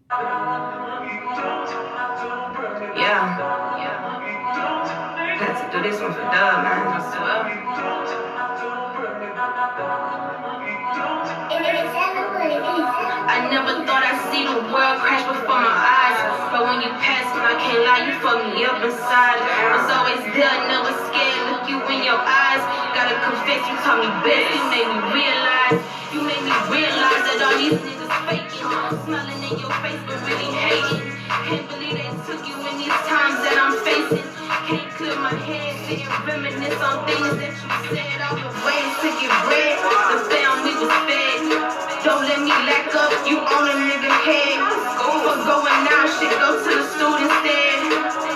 Yeah. Had to do this one for Dub, man. I never thought I'd see the world crash before my eyes. But when you passed me, I can't lie, you fucked me up inside. Was always there, never scared, look you in your eyes. Gotta confess, you taught me best, you made me realize. You made me realize that all these niggas faking. Smiling in your face, but really hating. Can't believe they took you in these times that I'm facing. Can't clear my head, sit and reminisce on things that you said. All the ways to get bread, the family was fed. Don't let me lack up, you on a nigga head. For going now, shit, go to the stool instead.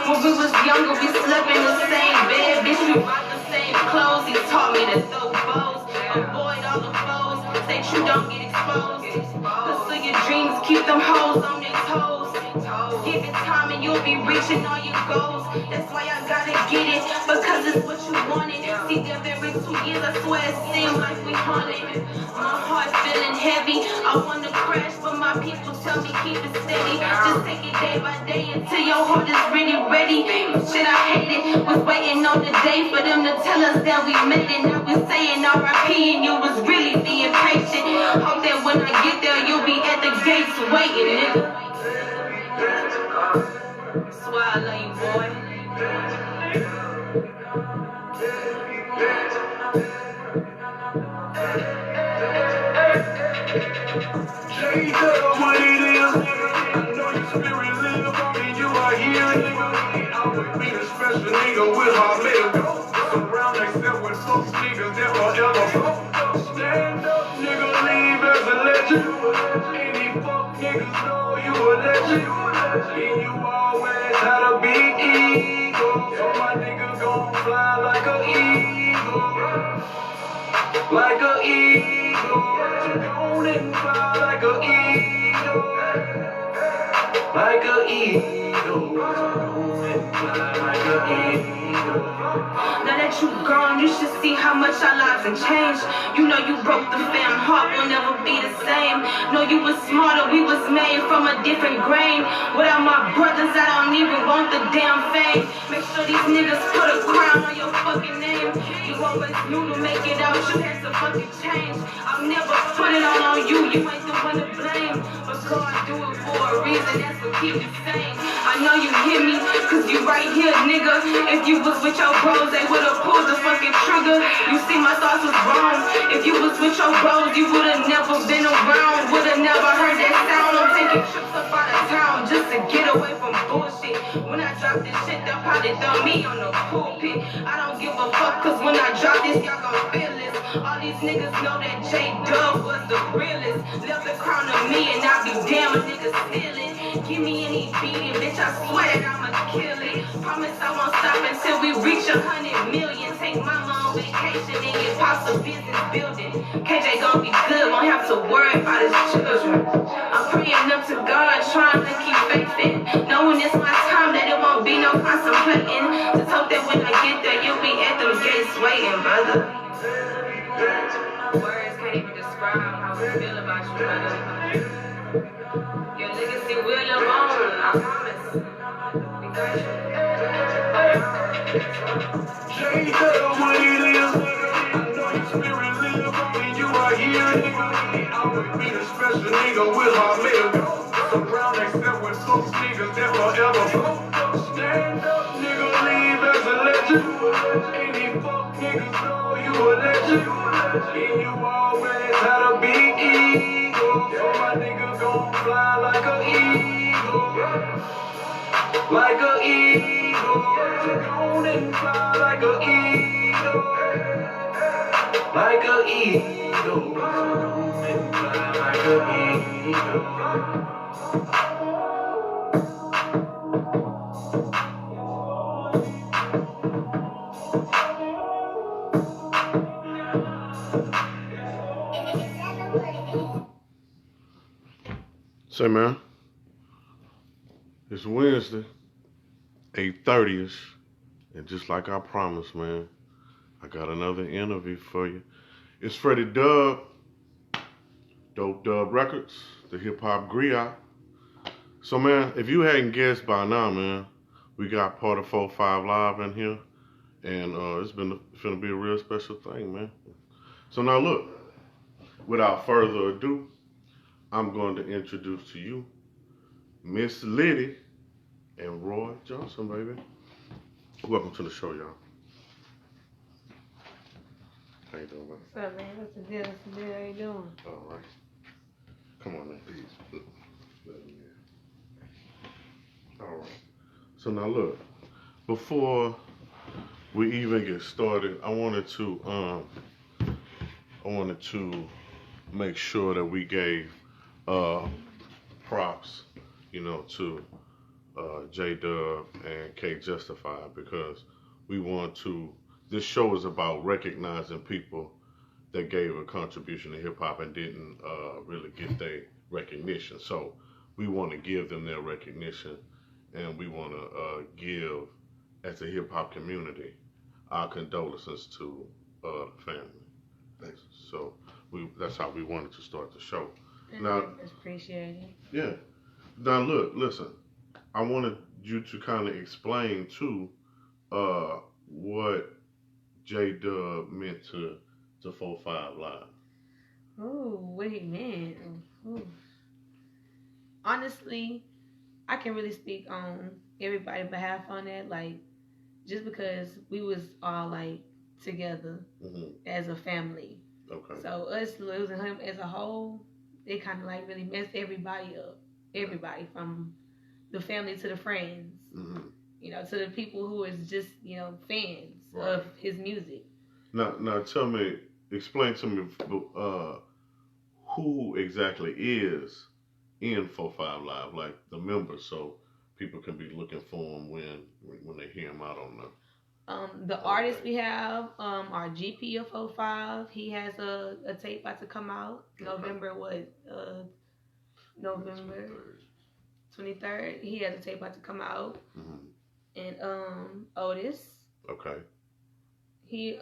When we was younger, we slept in the same bed. Bitch, we bought the same clothes. He taught me to throw bows, avoid all the foes, say you don't get exposed. Pursue your dreams, keep them hoes on their toes. Give it time and you'll be reaching all your goals. That's why I gotta get it, because it's what you wanted. See, every 2 years, I swear it seems like we haunted. My heart feeling heavy, I wanna crash, but my people tell me keep it steady. Just take it day by day until your heart is really ready. Shit, I hate it, was waiting on the day for them to tell us that we made it. Now we saying R.I.P. and you was really being patient. Hope that when I get there, you'll be at the gates waiting, nigga. That's why I love you, boy. Can't tell what it is, nigga. I know your spirit live on me, you are here, nigga. Always be a special nigga with my let go. Surround except with folks, niggas that forever flow. Stand up, nigga, leave as a legend. Any fuck niggas know you a legend. And you always had a big ego. So my nigga gon' fly like a eagle. Like a eagle. Go and fly like a eagle. Like a eagle. Go and fly like a eagle. Now that you gone, you should see how much our lives have changed. You know you broke the fam, heart will never be the same. Know you was smarter, we was made from a different grain. Without my brothers, I don't even want the damn fame. Make sure these niggas put a crown on your fucking name. You always knew to make it out, you had to fucking change. I'll never put it all on you, you ain't the one to blame. But God do it for a reason, that's what keep you sane. I know you hear me, cause you right here, nigga. If you was with your bros, they would've pulled the fucking trigger. You see my thoughts was wrong. If you was with your bros, you would've never been around. Would've never heard that sound. I'm taking trips up out of town just to get away from bullshit. When I drop this shit, they'll probably throw me on the pulpit. I don't give a fuck, cause when I drop this, y'all gon' feel this. All these niggas know that J-Dub was the realest. Left the crown to me and I be damn a nigga steal it. Give me any beating, bitch, I swear that I'ma kill it. Promise I won't stop until we reach 100 million. Take mama on vacation and get pops a business building. KJ gon' be good, won't have to worry about his children. I'm praying up to God, trying to keep faith in. Knowing it's my time, that it won't be no contemplating. Just hope that when I get there, you'll be at them gates waiting, brother. Words can't even describe how we feel about you, brother. Your legacy will live on, I promise. We got you. Can't tell what it is, nigga. I know your spirit live on me, you are here, nigga. Always be a special nigga with my let go. Surround except with folks, niggas that forever flow. Stand up, nigga, leave as a legend. Any fuck niggas know you a legend. And you always had a big ego. So my nigga gon' fly like a eagle. Like a eagle. Go and fly like a eagle. Like a eagle. Go and fly like a eagle. Say, man, it's Wednesday, 8:30ish, and just like I promised, man, I got another interview for you. It's Freddy Dub, Dope Dub Records, the Hip Hop Griot. So, man, if you hadn't guessed by now, man, we got part of 4-5 Live in here. And it's gonna be a real special thing, man. So now look, without further ado, I'm going to introduce to you Ms.Litty and Roy Johnson, baby. Welcome to the show, y'all. How you doing, man? What's up, man? What's the deal? What's the deal? How you doing? All right. Come on, man. Please. All right. So now look, before we even get started, I wanted to make sure that we gave props, to J Dub and K Justified because we want to. This show is about recognizing people that gave a contribution to hip hop and didn't really get their recognition. So we want to give them their recognition, and we want to give, as a hip hop community, our condolences to the family. Thanks. So that's how we wanted to start the show. Now, it's appreciated. Yeah. Now listen. I wanted you to kind of explain too what J Dub meant to 4-5 Live. Ooh, what he meant. Ooh. Honestly, I can really speak on everybody's behalf on that. Like, just because we was all like together as a family. Okay. So us losing him as a whole, it kind of like really messed everybody up. Everybody, from the family to the friends, to the people who is just fans of his music. Now explain to me who exactly is in 4-5 Live, like the members, so people can be looking for them when they hear them out on the artists we have are GP of 4-5. He has a tape about to come out November 23rd. He has a tape about to come out. And Otis. Okay. He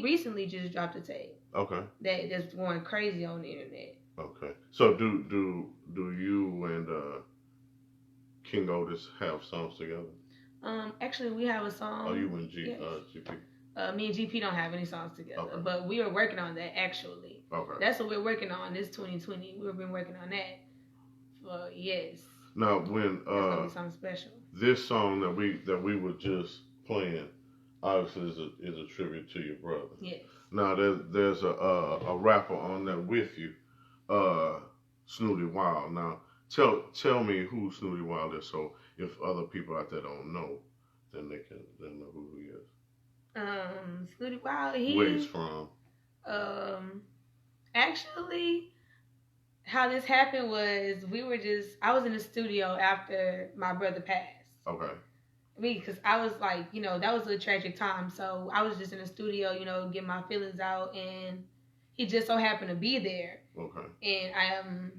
recently just dropped a tape. Okay. That's going crazy on the internet. Okay. So do you and King Otis have songs together? Actually, we have a song. Oh, you and GP? Me and GP don't have any songs together, but we are working on that actually. Okay. That's what we're working on this 2020. We've been working on that for years. Now, when that's gonna be something special. This song that we were just playing, obviously is a tribute to your brother. Yes. Now there's a rapper on there with you, Snooty Wild. Now tell me who Snooty Wild is, so if other people out there don't know, then they know who he is. Snooty Wild. Where he's from. Actually, how this happened was I was in the studio after my brother passed. Okay. Because I was like, that was a tragic time. So I was just in the studio, getting my feelings out, and he just so happened to be there. Okay. And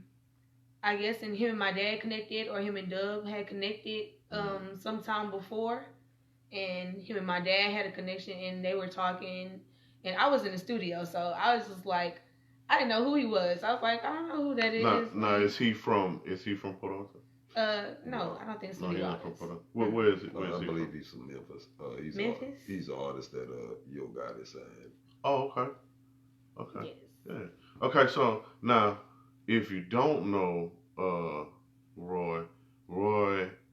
I guess, and him and my dad connected, or him and Dub had connected sometime before, and him and my dad had a connection, and they were talking, and I was in the studio, so I was just like, I didn't know who he was. I was like, I don't know who that is. Now is he from Puerto Rico? No, I don't think so. No, he's not from Puerto Rico. Where is it? I believe he's from Memphis. Memphis? He's an artist that Yo Gotti signed. Oh, okay. Okay. Yes. Yeah. Okay, so now if you don't know Roy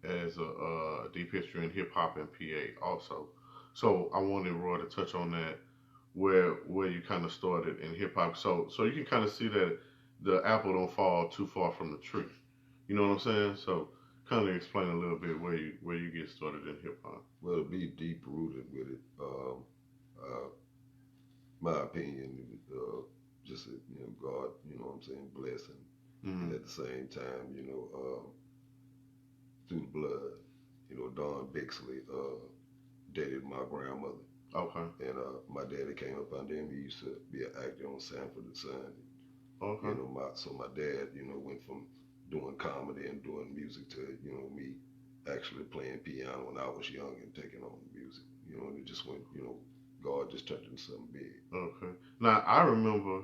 has a deep history in hip hop and PA also. So I wanted Roy to touch on that, where you kind of started in hip hop. So you can kind of see that the apple don't fall too far from the tree. You know what I'm saying? So kind of explain a little bit where you get started in hip hop. Well, to be deep rooted with it, my opinion, just God, what I'm saying, blessing, and at the same time, through the blood, Don Bixley dated my grandmother. Okay. And my daddy came up under him. He used to be an actor on Sanford and Son. Okay. So my dad, went from doing comedy and doing music to, me actually playing piano when I was young and taking on music. And it just went, God just turned into something big. Okay. Now I remember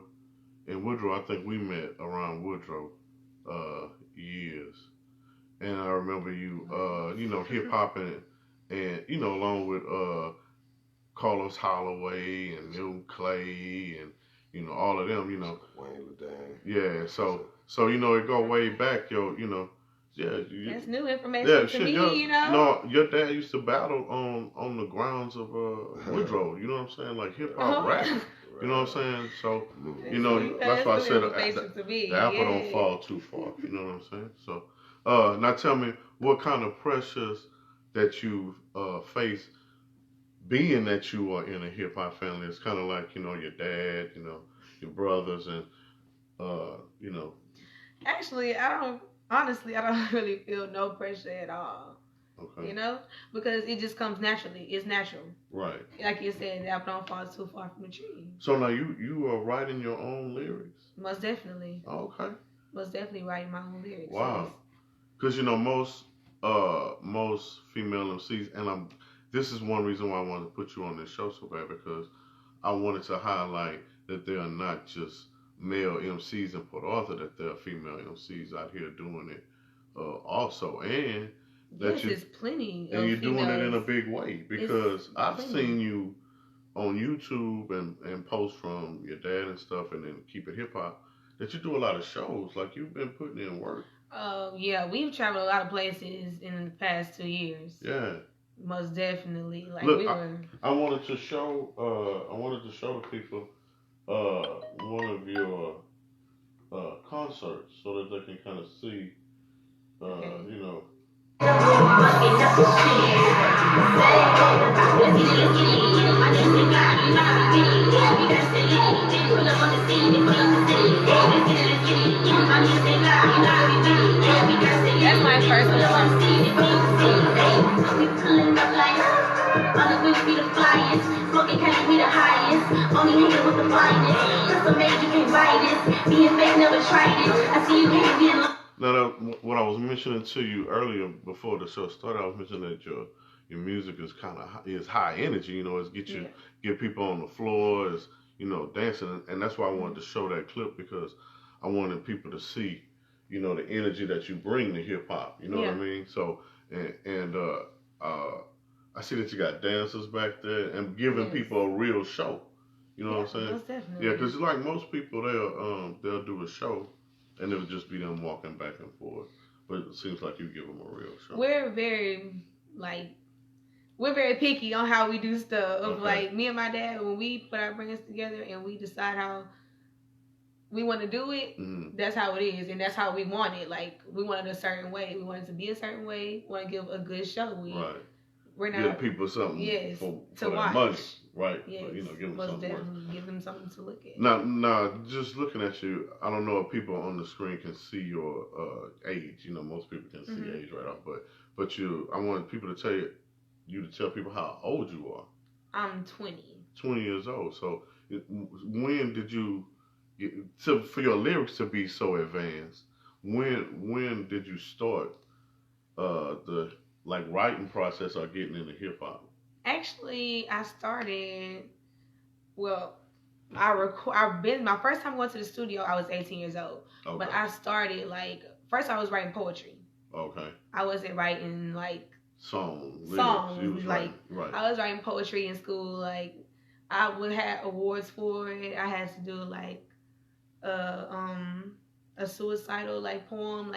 in Woodrow, I think we met around Woodrow. years. And I remember you, hip hop and along with Carlos Holloway and Milton Clay and all of them, Wayne LaDan. Yeah, so it go way back, yeah. That's new information to me, No, your dad used to battle on the grounds of Woodrow. You know what I'm saying? Like hip hop rap. You know what I'm saying? So that's why I said the apple don't fall too far. You know what I'm saying? So now tell me what kind of pressures that you face being that you are in a hip hop family. It's kind of like your dad, your brothers, and Actually, I don't really feel no pressure at all. Okay. Because it just comes naturally. It's natural. Right. Like you said, the apple don't fall too far from the tree. So now you are writing your own lyrics? Most definitely. Okay. Most definitely writing my own lyrics. Wow. Because most female MCs, and this is one reason why I wanted to put you on this show so bad, because I wanted to highlight that they are not just male MCs in Port Arthur, that there are female MCs out here doing it also, and that there's plenty and of you're doing it in a females. big way, because I've plenty. seen you on YouTube and posts from your dad and stuff, and then Keep It Hip Hop, that you do a lot of shows. Like, you've been putting in work. Yeah, we've traveled a lot of places in the past 2 years. Yeah. Most definitely. Like, Look, we were. I wanted to show the people one of your concerts so that they can kind of see, That's my first one. Be the flyest, smoking can't be the highest. Only hanging with the finest. Custom made, you can't buy this. Being fake, never tried it. I see you can't be alone. Now, what I was mentioning to you earlier before the show started, I was mentioning that your music is is high energy. It's get people on the floor, is dancing, and that's why I wanted to show that clip, because I wanted people to see, the energy that you bring to hip hop. You know what I mean? So and I see that you got dancers back there and giving people a real show. You know what I'm saying? Most definitely. Yeah, because like most people, they'll do a show, and it'll just be them walking back and forth. But it seems like you give them a real show. We're very picky on how we do stuff. Okay. Like, me and my dad, when we put our brains together and we decide how we want to do it, that's how it is, and that's how we want it. Like, we want it a certain way. We want it to be a certain way. We want to give a good show. We're not give people something for to watch. Money, right? Yes, But, give them most something. definitely give them something to look at. Now, just looking at you, I don't know if people on the screen can see your age. Most people can see age right off, but I want people to tell people how old you are. I'm 20. 20 years old. So, when did you for your lyrics to be so advanced? When did you start the writing process or getting into hip hop? Actually, I started. Well, my first time going to the studio, I was 18 years old. Okay. But I started first I was writing poetry. Okay. I wasn't writing songs. Right. I was writing poetry in school. I would have awards for it. I had to do a suicidal poem.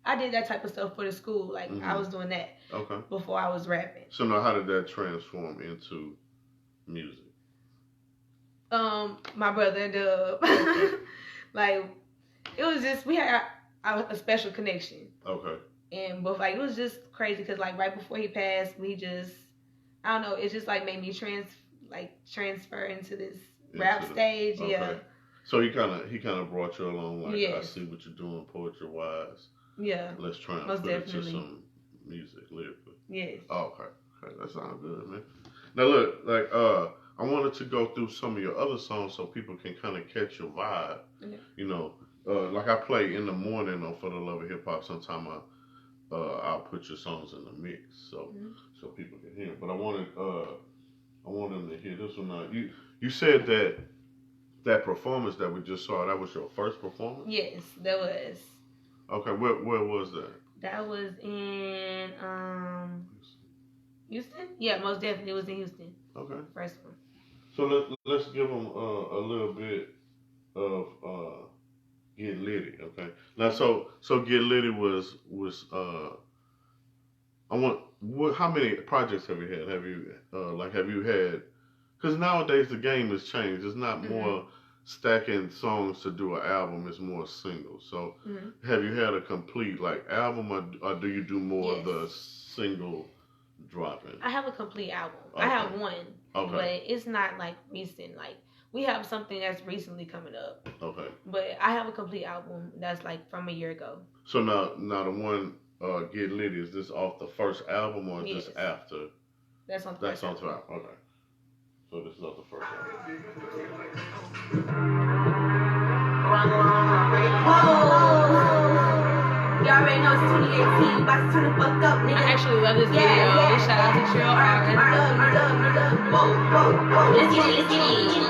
I did that type of stuff for the school. I was doing that. Okay. Before I was rapping. So now, how did that transform into music? My brother Dub. It was just, we had a special connection. Okay. And but it was just crazy because right before he passed, we just, I don't know, it just made me transfer into this rap stage. Okay. Yeah. So he kind of brought you along. Yes. I see what you're doing poetry wise. Yeah. Let's try and Most put definitely. it to some music lyrically. Yes. Oh, okay, that sounds good, man. Now look, I wanted to go through some of your other songs so people can kind of catch your vibe. Okay. I play in the morning on For the Love of Hip Hop. Sometime I'll put your songs in the mix so people can hear. But I want them to hear this one. Now, you said that performance that we just saw, that was your first performance? Yes, that was. Okay, where was that? That was in Houston. Yeah, most definitely it was in Houston. Okay. First one. So let's give them a little bit of Get Litty. Okay. Now so Get Litty was I want how many projects have you had? Have you have you had? Because nowadays the game has changed. It's not more stacking songs to do an album. It's more singles. So have you had a complete like album, or do you do more of the single dropping? I have a complete album. Okay. I have one, Okay. but it's not like recent. Like we have something that's recently coming up. Okay. But I have a complete album that's like from a year ago. So now the one Get Litty, is this off the first album or is this after? That's on the first album. Okay. So this is off the first album. Y'all already know it's 2018, about to turn the fuck up, nigga. I actually love this video. Shout out to Trill R. Whoa. Let's get it.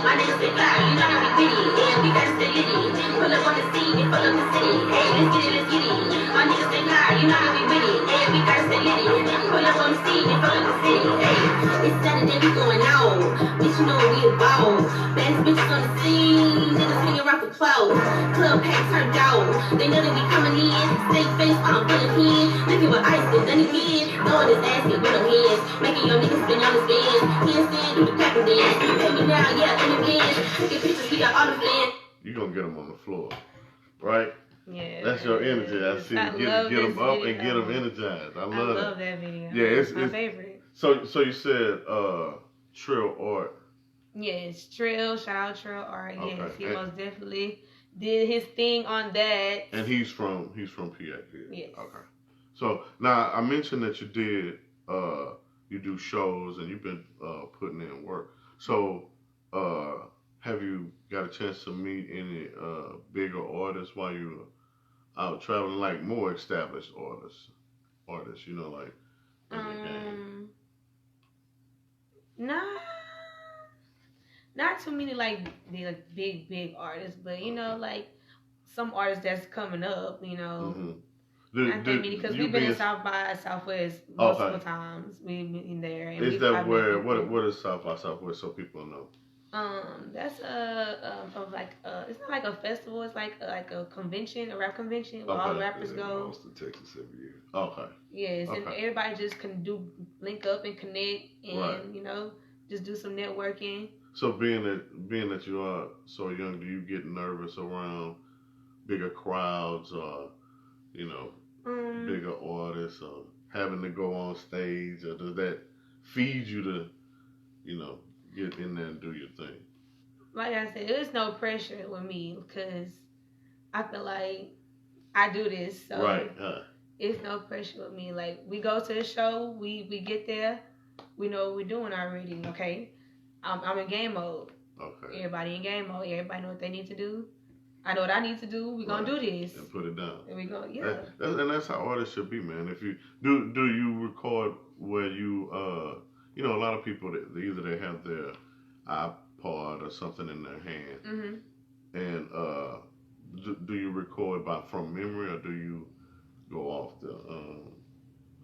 My niggas say fly, you know how we with it. Yeah, we gotta stay litty. Pull up on the scene and full up the city. Hey, let's get it. My niggas say fly, you know how we with it. Yeah, we gotta stay litty. Pull up on the scene and full up the city. Hey, it's Saturday, we going out. Bitch, you know what we about. Baddest bitches on the scene. Niggas hanging around for clout. Club pack turned out. They know that we coming in. Stay face, I'm pulling in. Looking with ice, then done again. Throwing his ass in with no hands. Making your niggas spin on his bands. Handstand, do the clapping dance. Pay me now, yeah, in the bands. Get pictures, we got all the fans. You gonna get them on the floor, right? Yeah. That's your energy. I see. Get them up video. and get them energized. I love that video. Yeah, it's my favorite. So you said Trill Art. Yes, Trill. Shout out Trill Art. Yes, Okay. he most definitely did his thing on that. And he's from PA. Yes. Okay. So now I mentioned that you do shows and you've been putting in work. So have you got a chance to meet any bigger artists while you were out traveling, like more established artists? You know, like in the game. Not too many like big artists, but you know, like some artists that's coming up, you know. Not that many, because we've been in South by Southwest multiple times. We've been there. And is that where? What is South by Southwest, so people know? That's it's not like a festival. It's like a convention, a rap convention where all rappers go. Austin, Texas every year. Okay. Yes, and everybody just can link up and connect, and you know, just do some networking. So being that you are so young, do you get nervous around bigger crowds or you know bigger artists or having to go on stage, or does that feed you to you know get in there and do your thing? Like I said, there's no pressure with me because I feel like I do this, so it's no pressure with me. Like we go to the show, we get there, we know what we're doing already. Okay, I'm in game mode. Okay. Everybody in game mode. Everybody know what they need to do. I know what I need to do. We're gonna do this and put it down. And we go, and that's how artists should be, man. If you do you record where you you know, a lot of people that either they have their iPod or something in their hand, and do you record from memory or do you go off the?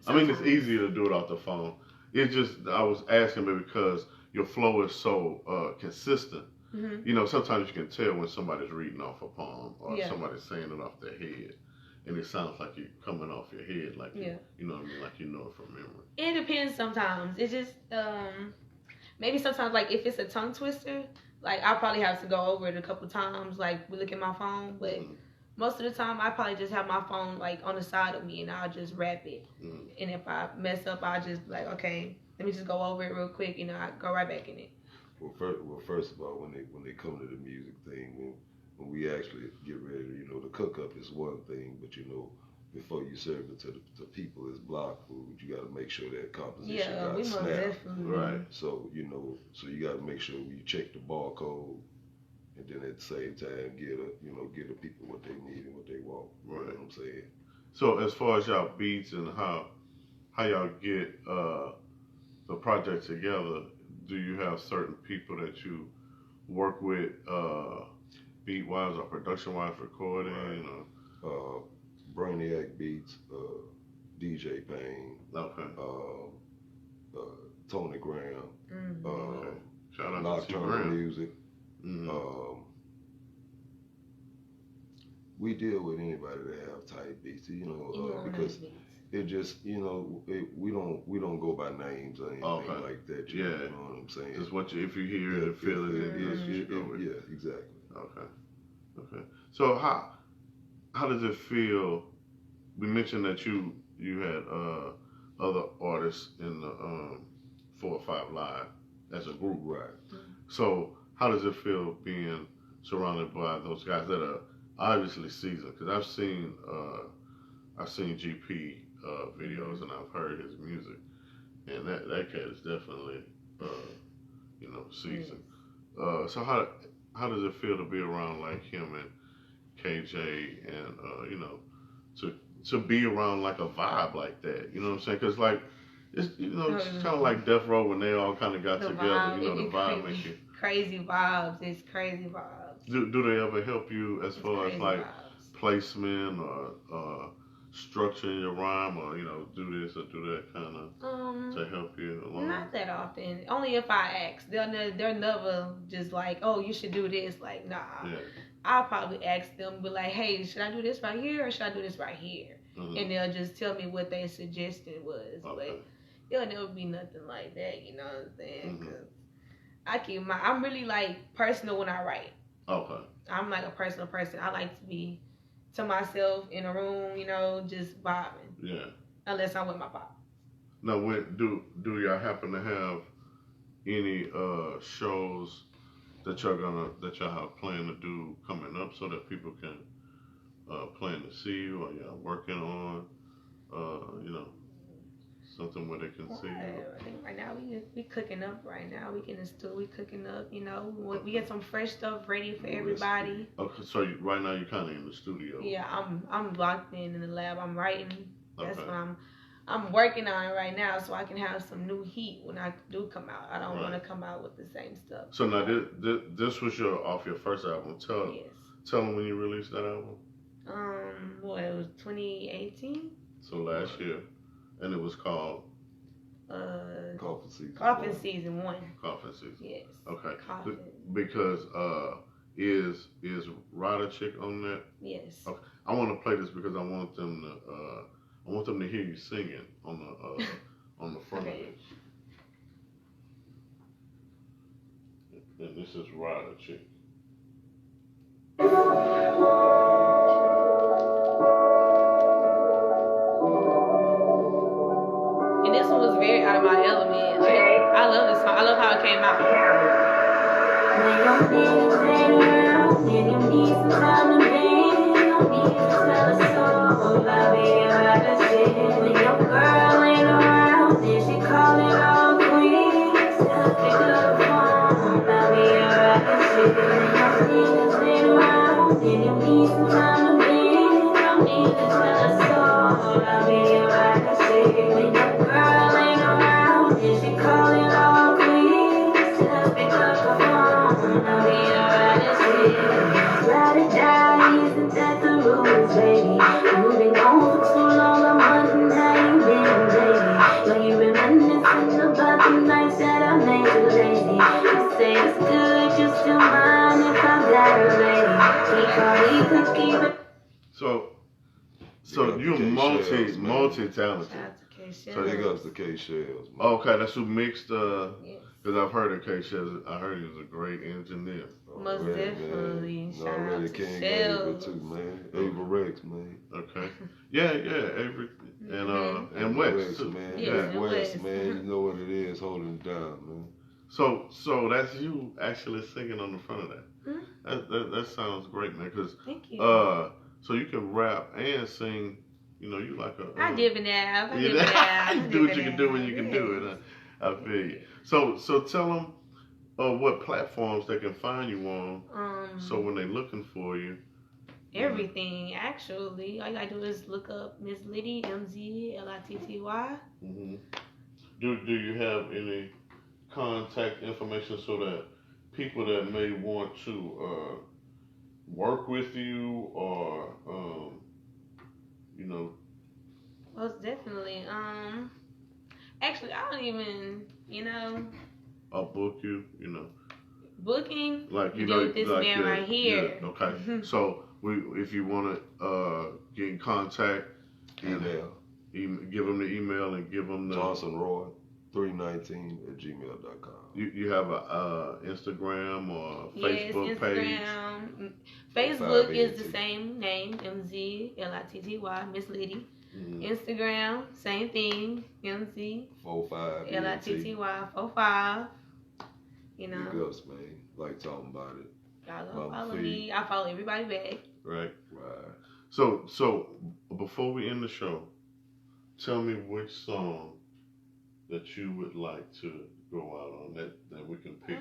I mean, it's easier to do it off the phone. It's just I was asking because your flow is so consistent. You know, sometimes you can tell when somebody's reading off a poem or somebody's saying it off their head, and it sounds like you're coming off your head, like you know what I mean, like you know it from memory. It depends sometimes. It's just maybe sometimes like if it's a tongue twister, like I probably have to go over it a couple times, like we look at my phone, but most of the time I probably just have my phone like on the side of me and I'll just rap it. And if I mess up, I'll just be like, okay, let me just go over it real quick, you know, I go right back in it. Well, first of all, when they come to the music thing, when we actually get ready, you know, the cook up is one thing, but you know, before you serve it to the people as block food, you got to make sure that composition got snapped. Right. So you know, you got to make sure you check the barcode, and then at the same time give the people what they need and what they want. Right. You know what I'm saying? So as far as y'all beats and how y'all get the project together, do you have certain people that you work with, beat wise or production wise, recording? Right. Brainiac Beats, DJ Payne, Okay. Tony Graham, Okay. Shout out to Nocturnal Graham. Music. We deal with anybody that have tight beats, you know, because it just, you know, we don't go by names or anything like that. You know what I'm saying? It's what you, if you hear it and feel it, yeah, exactly. Okay. So how does it feel? We mentioned that you had other artists in the 4 or 5 Live as a group, right? So how does it feel being surrounded by those guys that are obviously seasoned? Because I've seen GP videos and I've heard his music, and that cat is definitely seasoned. So how does it feel to be around like him and KJ and to be around like a vibe like that? You know what I'm saying? Because like it's it's kind of like Death Row when they all kind of got together. Vibe, the vibe makes you crazy vibes. It's crazy vibes. Do they ever help you as far as like placement or structuring your rhyme, or do this or do that kind of to help you along? Not that often. Only if I ask. They're never just like, oh, you should do this. Like, nah. Yeah. I'll probably ask them, be like, hey, should I do this right here or should I do this right here? And they'll just tell me what their suggestion was. Okay. But it'll never be nothing like that. You know what I'm saying? Cause I'm really like personal when I write. Okay. I'm like a personal person. I like to be to myself in a room, just vibing. Yeah. Unless I'm with my pop. Now, do y'all happen to have any shows that y'all have planned to do coming up so that people can plan to see you, or y'all working on something where they can see you? I think right now we cooking up. Right now we in the studio, we cooking up. We get some fresh stuff ready for everybody. Okay, so right now you're kind of in the studio. Yeah, I'm locked in the lab. I'm writing. That's Okay. what I'm working on right now, so I can have some new heat when I do come out. I don't want to come out with the same stuff. So now this was off your first album. Tell them when you released that album. It was 2018. So last year, and it was called Coffin Season. Coffin Season 1. Coffin Season. Yes. Okay. Coffin. Because is Ryder Chick on that? Yes. Okay. I want to play this because I want them to hear you singing on the front of it. And this is Ryder Chick. And this one was very out of my element. Like, I love this song. I love how it came out. When your niggas ain't around, when you need some time to vent, don't need to tell a soul, I'll be right to sit. When your girl ain't around, then she call it all queens, just pick up the phone, I'll be right to sit. When your niggas ain't around, then you need some time to vent, don't need to tell a soul, I'll be right to sit. When your girl ain't around, then she call it all queens, just pick up the phone, I'll be right to sit. Ride or die, isn't that the rules, baby? You've been gone for too long, I'm wondering how you been, baby. Know you reminiscing about the nights that I made you lazy. You say it's good, you still mind if I got a lady. He could keep it. So you're multi-talented. Shout out to K So Big ups to K Shells. Okay, that's who mixed Yes. because I've heard of K Shells. I heard he was a great engineer. Most definitely. Shout out Already to King Shells. Ava too, man. Ava Rex, man. Okay. Yeah, Avery and West Rex, too. man. Yes, Yeah, and West, West. man. You know what it is, holding it down, man. So that's you actually singing on the front of that. Mm-hmm. That sounds great, man. Cause Thank you. so you can rap and sing. You like a. I dip and dab. I You dip and dab. I do what dip you and can do when dab. you can do it. Huh? I feel you. So tell them what platforms they can find you on. So when they're looking for you. Everything, actually. All you gotta do is look up Ms.Litty, Ms.Litty. Mm-hmm. Do you have any contact information so that people that may want to work with you or definitely. Actually, I don't even, I'll book you. booking. Like you do with this man right here. Yeah, okay. So if you want to get in contact, Email. Give them the email and give them the JohnsonRoy319@gmail.com. You have a Instagram or Facebook yes, page? Instagram. Facebook is the same name, Ms.Litty, Ms.Litty. Instagram, same thing, Ms.Litty 45. Big ups, man. Like talking about it. Y'all gonna follow me. I follow everybody back. Right. So before we end the show, tell me which song that you would like to go out on that we can pick.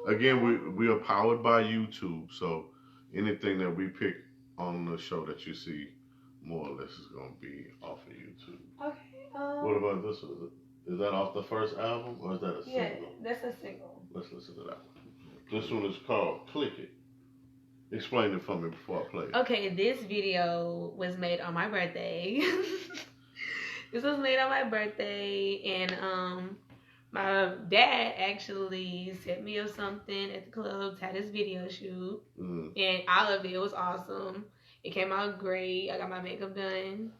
Again, we are powered by YouTube, so anything that we pick on the show that you see, more or less is gonna be off of YouTube. Okay. What about this one? Is that off the first album or is that a single? Yeah, that's a single. Let's listen to that one. This one is called Click It. Explain it for me before I play it. Okay, this video was made on my birthday. This was made on my birthday, and my dad actually set me up something at the club, had this video shoot, and I loved it. It was awesome. It came out great. I got my makeup done.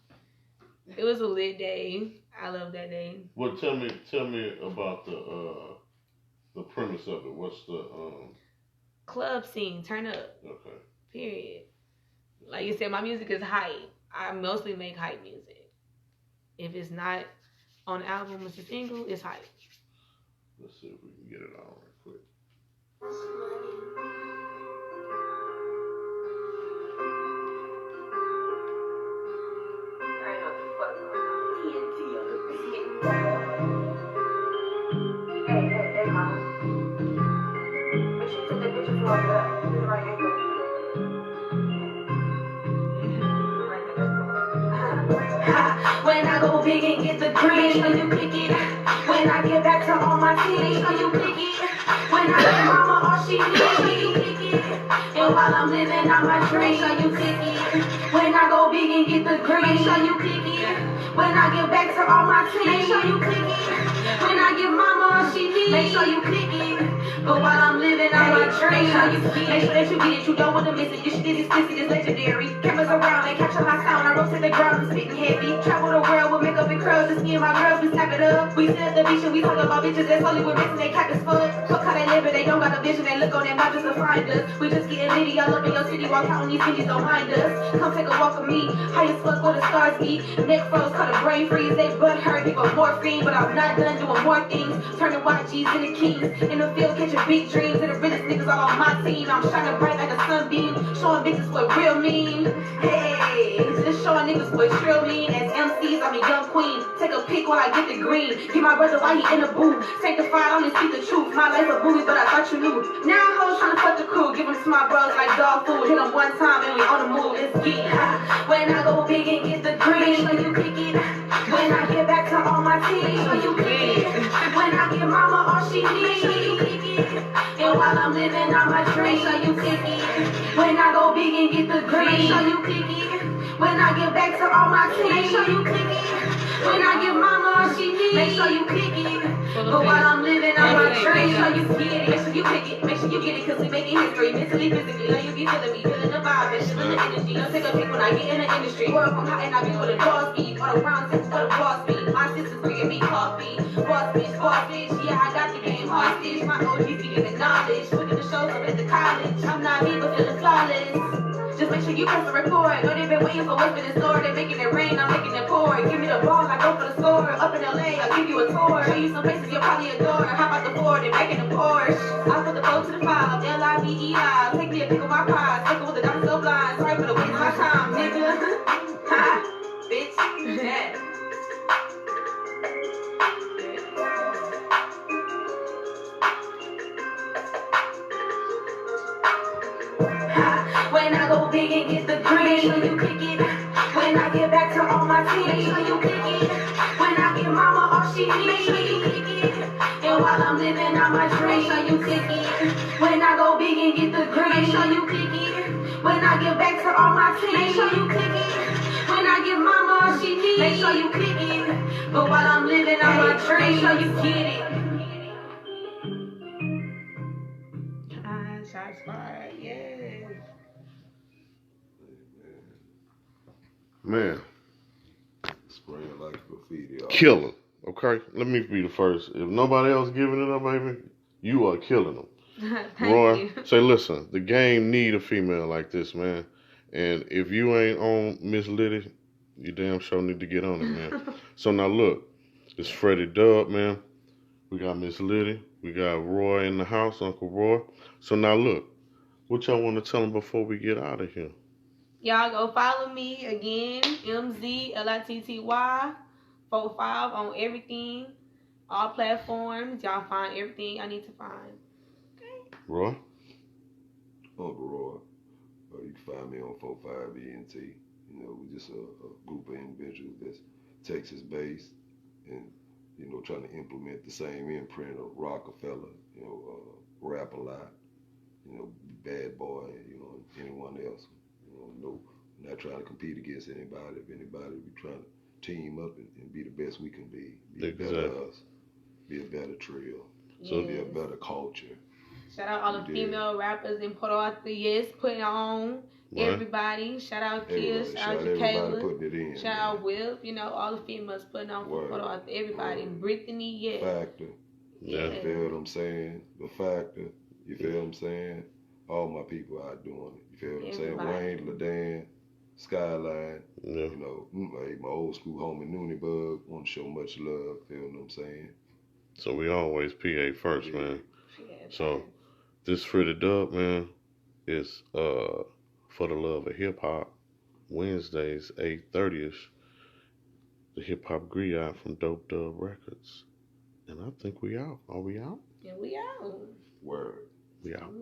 It was a lit day. I love that day. Well, tell me about the premise of it. What's the club scene? Turn up. Okay. Period. Like you said, my music is hype. I mostly make hype music. If it's not on the album, it's a single, it's hype. Let's see if we can get it on real quick. Hey, mama. Make sure you take that picture for the right angle. When I go big and get the green, make sure you pick it. When I get back to all my team, make sure you pick it. When I get mama all she needs, make sure you pick it. And while I'm living out my dream, make sure you pick it. When I go big and get the green, make sure you pick it. When I get back to all my team, make sure you pick it. When I give mama all she needs, make sure you pick it. But while I'm living out my dream, make sure that you get it. You don't want to miss it. This shit is explicit, it's legendary. Cameras around, they capture my sound. I roast to the ground, I'm spitting heavy. Travel the world with makeup and curls. Just me and my girls, we snap it up. We sit at the beach and we talk about bitches that's Hollywood rich and they cap as fuck. Fuck how they live it, they don't got a vision. They look on their mouth just to find us. We just getting litty all up in your city. Walk out on these bitches, don't mind us. Come take a walk with me. High as fuck where the stars be. Neck froze, call a brain freeze. They butt hurt, give a morphine. But I'm not done doing more things. Turning YGs into kings. In the field, catching big dreams. And the realest niggas all on my team. I'm shining bright like a sunbeam. Showing bitches what real mean. Hey, just showing niggas what real mean. As MCs, I'm a young queen. Take a pic while I get the green. Get my brother while he in the booth. Sanctified, only speak the truth. My life a movie, but I thought you knew. Now hoes trying to fuck the crew. Give them to my bros like dog food. Hit them one time and we on the move. Let's get it. When I go big and get the green, make sure you pick it. When I get back to all my team, make sure you pick it. When I give mama all she needs, make sure you pick it. And while I'm living out my dream, make sure you pick it. When I go big and get the green, make sure you pick it. When I get back to all my team, make sure you pick it. When I give mama all she needs, make sure you pick it. But while I'm living out my dream, make sure you get it. Make sure you pick it. Make sure you get it, cause we making history. Mentally, physically, know you be feeling me. Feeling the vibe and feeling the energy. Don't take a pic when I get in the industry. World from hot and I be with a dog speed. On a round table for the boss speed. My sister's bringing me coffee. Boss bitch, yeah, I got the game hostage. My OG's getting the knowledge. Looking the shows up at the college. I'm not me, but feeling flawless. Just make sure you press the record. Know they've been waiting for what's been in store. They making it rain, I'm making it pour. Give me the ball, I go for the score. Up in LA, I'll give you a tour. Show you some places you'll probably adore. How about the Ford and back in the Porsche? I'll put the 4 to the 5, L-I-V-E-I. Take me a pic of my prize. Take it with the diamond so blind. Sorry for the waste of my time, nigga. Ha, bitch. Yeah. When I go big and get the green, make sure you pick it. When I get back to all my team, make sure you pick it. When I give mama all she needs, make sure you pick it. And while I'm living out my dream, make sure you pick it. When I go big and get the green, make sure you pick it. When I get back to all my team, make sure you pick it. When I give mama all she needs, make Make sure you kicking. But while I'm living on my dream, make sure you get it. Shots fired. Yes. Man, Spraying like graffiti. killer. Okay, let me be the first. If nobody else giving it up, baby, you are killing them. Thank Roy, you. say, listen, the game need a female like this, man. And if you ain't on Ms.Litty, you damn sure need to get on it, man. So now look, it's Freddy Dub, man. We got Ms.Litty. We got Roy in the house, Uncle Roy. So now look, what y'all want to tell them before we get out of here? Y'all go follow me again, MZ-LITTY 45 on everything, all platforms. Y'all find everything I need to find. Roy? Uncle Roy. You can find me on 45ENT. You know, we're just a group of individuals that's Texas-based and, you know, trying to implement the same imprint of Rockefeller, you know, rap a lot, you know, bad boy, you know, anyone else. You know, no, not trying to compete against anybody. If anybody, we trying to team up and be the best we can be. Be a better us. Be a better trio. So be a better culture. Shout out all the female rappers in Puerto Rico. Yes, putting on everybody. Shout out Kiss. Shout out Kayla. Shout out Will. You know, all the females putting on for Puerto Rico. Everybody. Brittany, yes. Factor. Yeah. You feel what I'm saying? The Factor. You feel what I'm saying? All my people out doing it. You feel what I'm saying? Wayne, LaDan, Skyline. Yeah. You know, my old school homie Noonie Bug. Want to show much love. Feel what I'm saying? So we always PA first, man. So this Freddy Dub, man, is for the love of hip hop. Wednesdays, 8:30ish. The Hip Hop Griot from Dope Dub Records. And I think we out. Are we out? Yeah, we out. Word. We out.